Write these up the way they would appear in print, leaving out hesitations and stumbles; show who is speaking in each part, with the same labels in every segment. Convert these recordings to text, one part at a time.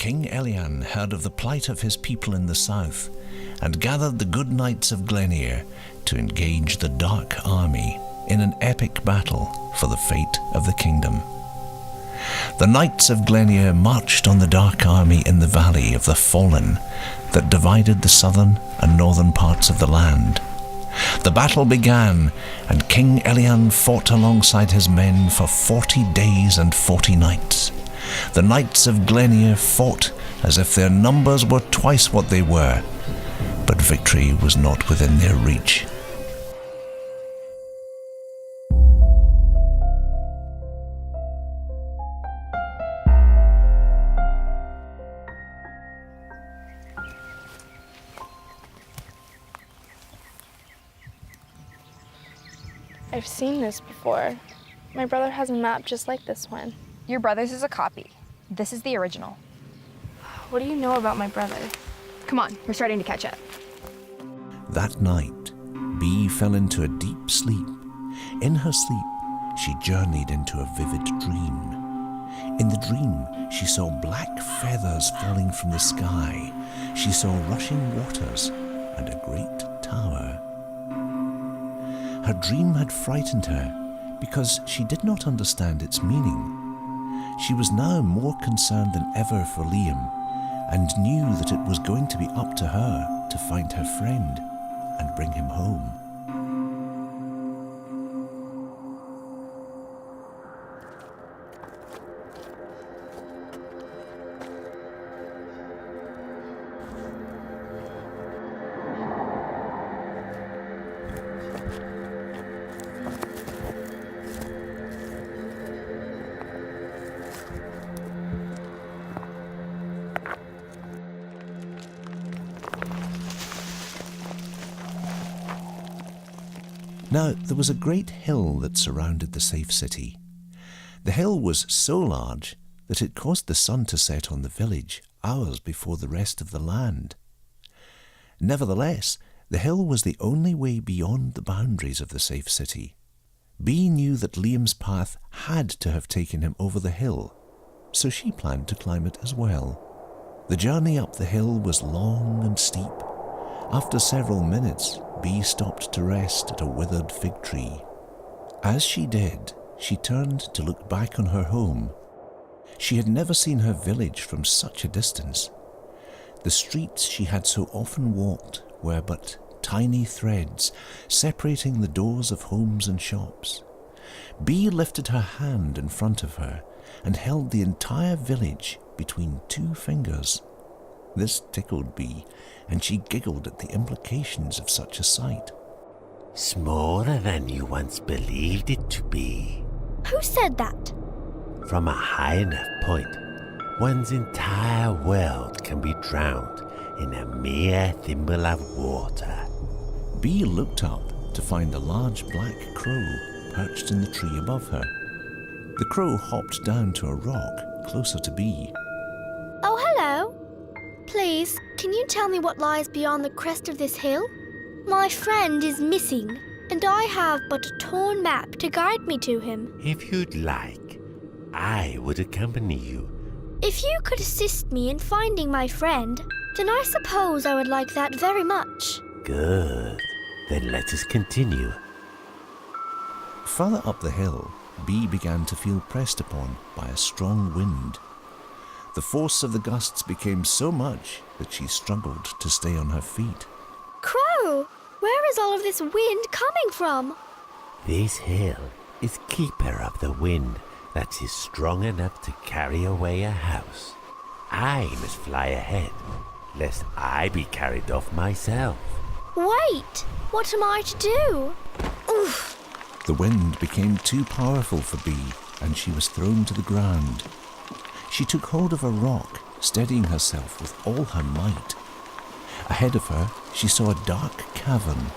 Speaker 1: King Elian heard of the plight of his people in the south and gathered the good knights of Glenere to engage the Dark Army in an epic battle for the fate of the kingdom. The knights of Glenere marched on the Dark Army in the valley of the Fallen that divided the southern and northern parts of the land. The battle began, and King Elian fought alongside his men for 40 days and 40 nights. The knights of Glenere fought as if their numbers were twice what they were, but victory was not within their reach.
Speaker 2: I've seen this before. My brother has a map just like this one.
Speaker 3: Your brother's is a copy. This is the original.
Speaker 2: What do you know about my brother?
Speaker 3: Come on, we're starting to catch up.
Speaker 1: That night, Bee fell into a deep sleep. In her sleep, she journeyed into a vivid dream. In the dream, she saw black feathers falling from the sky. She saw rushing waters and a great tower. Her dream had frightened her because she did not understand its meaning. She was now more concerned than ever for Liam and knew that it was going to be up to her to find her friend and bring him home. Now, there was a great hill that surrounded the safe city. The hill was so large that it caused the sun to set on the village hours before the rest of the land. Nevertheless, the hill was the only way beyond the boundaries of the safe city. Bee knew that Liam's path had to have taken him over the hill, so she planned to climb it as well. The journey up the hill was long and steep. After several minutes, Bee stopped to rest at a withered fig tree. As she did, she turned to look back on her home. She had never seen her village from such a distance. The streets she had so often walked were but tiny threads separating the doors of homes and shops. Bee lifted her hand in front of her and held the entire village between two fingers. This tickled Bee, and she giggled at the implications of such a sight.
Speaker 4: Smaller than you once believed it to be.
Speaker 5: Who said that?
Speaker 4: From a high enough point, one's entire world can be drowned in a mere thimble of water.
Speaker 1: Bee looked up to find a large black crow perched in the tree above her. The crow hopped down to a rock closer to Bee.
Speaker 5: Oh, hello. Please, can you tell me what lies beyond the crest of this hill? My friend is missing, and I have but a torn map to guide me to him.
Speaker 4: If you'd like, I would accompany you.
Speaker 5: If you could assist me in finding my friend, then I suppose I would like that very much.
Speaker 4: Good. Then let us continue.
Speaker 1: Further up the hill, Bee began to feel pressed upon by a strong wind. The force of the gusts became so much that she struggled to stay on her feet.
Speaker 5: Crow, where is all of this wind coming from?
Speaker 4: This hill is keeper of the wind that is strong enough to carry away a house. I must fly ahead, lest I be carried off myself.
Speaker 5: Wait, what am I to do? Oof.
Speaker 1: The wind became too powerful for Bee, and she was thrown to the ground. She took hold of a rock, steadying herself with all her might. Ahead of her, she saw a dark cavern.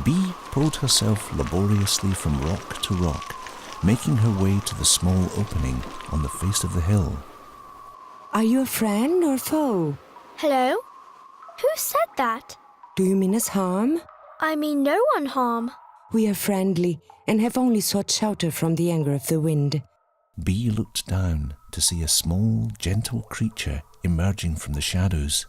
Speaker 1: Bee pulled herself laboriously from rock to rock, making her way to the small opening on the face of the hill.
Speaker 6: Are you a friend or foe?
Speaker 5: Hello? Who said that?
Speaker 6: Do you mean us harm?
Speaker 5: I mean no one harm.
Speaker 6: We are friendly and have only sought shelter from the anger of the wind.
Speaker 1: Bee looked down to see a small, gentle creature emerging from the shadows.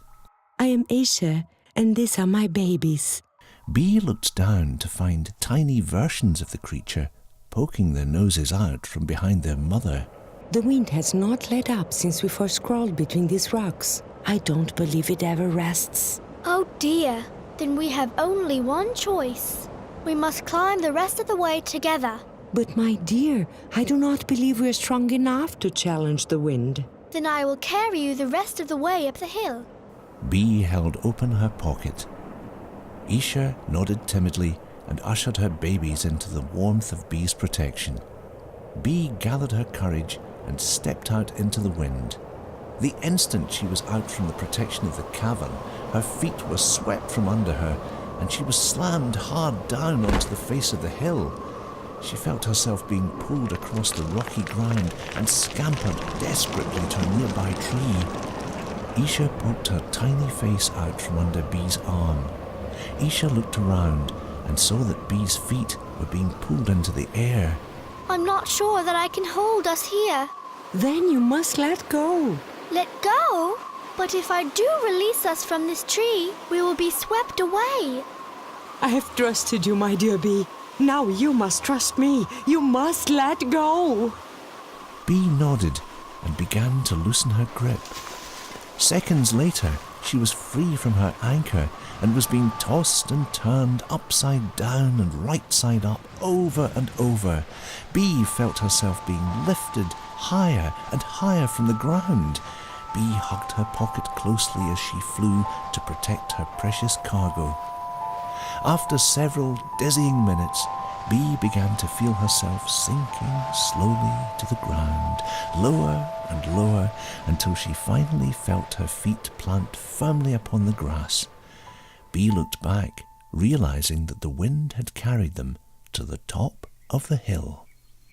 Speaker 6: I am Aisha, and these are my babies.
Speaker 1: Bee looked down to find tiny versions of the creature poking their noses out from behind their mother.
Speaker 6: The wind has not let up since we first crawled between these rocks. I don't believe it ever rests.
Speaker 5: Oh dear, then we have only one choice. We must climb the rest of the way together.
Speaker 6: But my dear, I do not believe we are strong enough to challenge the wind.
Speaker 5: Then I will carry you the rest of the way up the hill.
Speaker 1: Bee held open her pocket. Isha nodded timidly and ushered her babies into the warmth of Bee's protection. Bee gathered her courage and stepped out into the wind. The instant she was out from the protection of the cavern, her feet were swept from under her, and she was slammed hard down onto the face of the hill. She felt herself being pulled across the rocky ground and scampered desperately to a nearby tree. Isha poked her tiny face out from under Bee's arm. Isha looked around and saw that Bee's feet were being pulled into the air.
Speaker 5: I'm not sure that I can hold us here.
Speaker 6: Then you must let go.
Speaker 5: Let go? But if I do release us from this tree, we will be swept away.
Speaker 6: I have trusted you, my dear Bee. Now you must trust me. You must let go.
Speaker 1: Bee nodded and began to loosen her grip. Seconds later, she was free from her anchor and was being tossed and turned upside down and right side up, over and over. Bee felt herself being lifted higher and higher from the ground. Bee hugged her pocket closely as she flew to protect her precious cargo. After several dizzying minutes, Bee began to feel herself sinking slowly to the ground, lower and lower, until she finally felt her feet plant firmly upon the grass. Bee looked back, realizing that the wind had carried them to the top of the hill.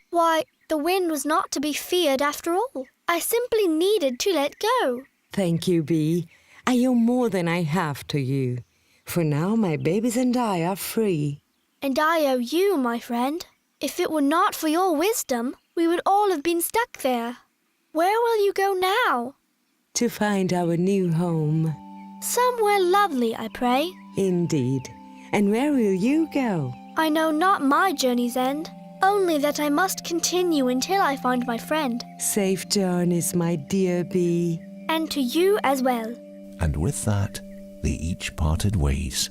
Speaker 5: Why, the wind was not to be feared after all. I simply needed to let go.
Speaker 6: Thank you, Bee. I owe more than I have to you. For now, my babies and I are free.
Speaker 5: And I owe you, my friend. If it were not for your wisdom, we would all have been stuck there. Where will you go now?
Speaker 6: To find our new home.
Speaker 5: Somewhere lovely, I pray.
Speaker 6: Indeed. And where will you go?
Speaker 5: I know not my journey's end, only that I must continue until I find my friend.
Speaker 6: Safe journeys, my dear Bee.
Speaker 5: And to you as well.
Speaker 1: And with that, they each parted ways.